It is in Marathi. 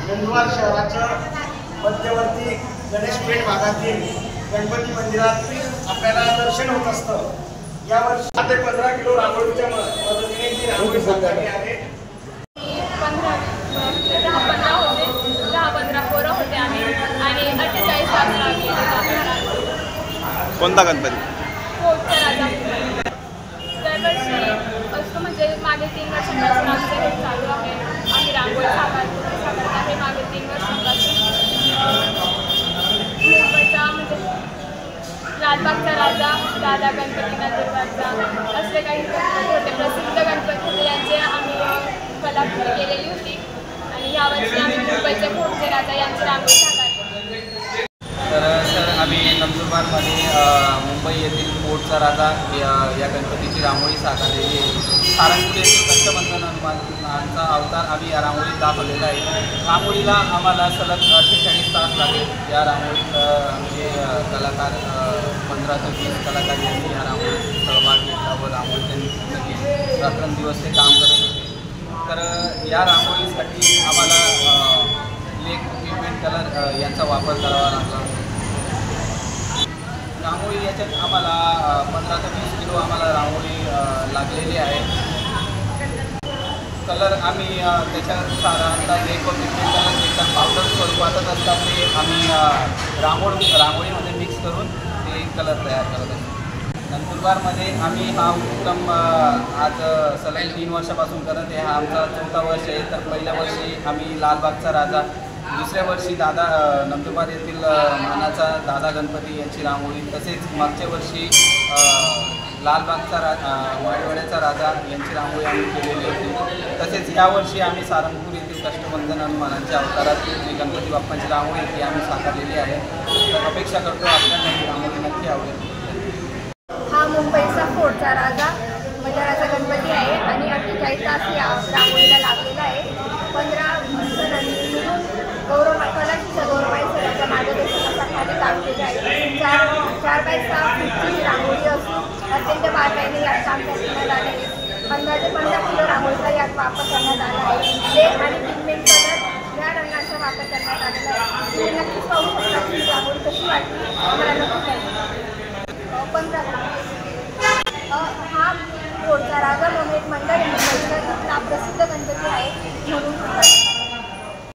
नंदुरबार शहराच्या मध्यवर्ती गणेशपेठ भागातील गणपती मंदिरात आपल्याला दर्शन होत असतं। यावर्षी 10 ते 15 किलो रांगोळीच्या मदतीने ही रांगोळी साकारली आहे। 10-15 होते, 10-15 पोरं होते आम्ही आणि 48 तास लागले। कोणता गणपती? कोटचा राजा। दरवर्षी असतो म्हणजे मागे 3 वर्षांपासून आमचं हे चालू आहे। आम्ही रांगोळी साकारत आहे मागे 3 वर्षांपासून। मुंबईचा म्हणजे लालबागचा राजा, दादा गणपती नंदुरबारचा असले काही गणपती होते, प्रसिद्ध गणपती होते, यांचे आम्ही कलाकृती केलेली होती आणि यावर्षी आम्ही मुंबईचे कोटचे राजा यांची रांगोळी साकारली। तर सर आम्ही नंदुरबारमध्ये मुंबई येथील कोटचा राजा या गणपतीची रांगोळी साकारलेली आहे। सारंगपूर येथील कष्टबंधन हनुमानाचा अवतार आम्ही या रांगोळीत दाखवलेला आहे। रांगोळीला आम्हाला सलग 48 तास लागले। या रांगोळीत आमचे कलाकार 15 ते 20 कलाकार यांनी या रांगोळीत सहभाग घेतला व रांगोळी त्यांनी पूर्ण केली। रात्रंदिवस ते काम करत होते। तर या रांगोळीसाठी आम्हाला ब्लॅक पिगमेंट कलर यांचा वापर करावा लागला। रांगोळी याच्यात आम्हाला 15 ते 20 किलो आम्हाला रांगोळी लागलेली आहे। कलर आम्ही त्याच्यात साधारणतः ब्लॅक व पिगमेंट कलर एकदम पावडर स्वरूपातच असतात, ते आम्ही रांगोळीमध्ये मिक्स करून ते कलर तयार करत असतो। नंदुरबारमध्ये आम्ही हा उपक्रम आज सलग 3 वर्षापासून करत आहे। हा आमचा 4था वर्ष आहे। तर पहिल्या वर्षी आम्ही लालबागचा राजा, दुसऱ्या वर्षी दादा नंदुरबार येथील मानाचा दादा गणपती यांची रांगोळी, तसेच मागच्या वर्षी लालबागचा माडीवाड्याचा राजा यांची रांगोळी आम्ही केलेली होती। तसेच यावर्षी आम्ही सारंगपूर येथील कष्टबंधन हनुमानांच्या अवतारात जी गणपती बाप्पांची रांगोळी ती आम्ही साकारलेली आहे. तर अपेक्षा करतो आपल्याला ही रांगोळी नक्की आवडेल. हा मुंबईचा फोडचा राजा मंडळाचा गणपती आहे आणि 48 तास या रांगोळीला लागलेला आहे. 15 जणांनी मिळून कलाची गौरवाई सरांच्या मार्गदर्शनाखाली काम केले आहे. 4x6 फूटची रांगोळी असून अत्यंत बारकाईने यात काम करण्यात आले आहे. अंदाजे 15 किलो रांगोळीचा यात वापर करण्यात आला आहे. लेप आणि पिगमेंट कलर या रंगांचा वापर करण्यात आलेला आहे. तुम्ही नक्कीच पाहू शकता की रांगोळी कशी वाटली मला नक्की 15 हा फोडचा राजा म्हणून एक मंडळ मुंबईचा प्रसिद्ध गणपती आहे म्हणून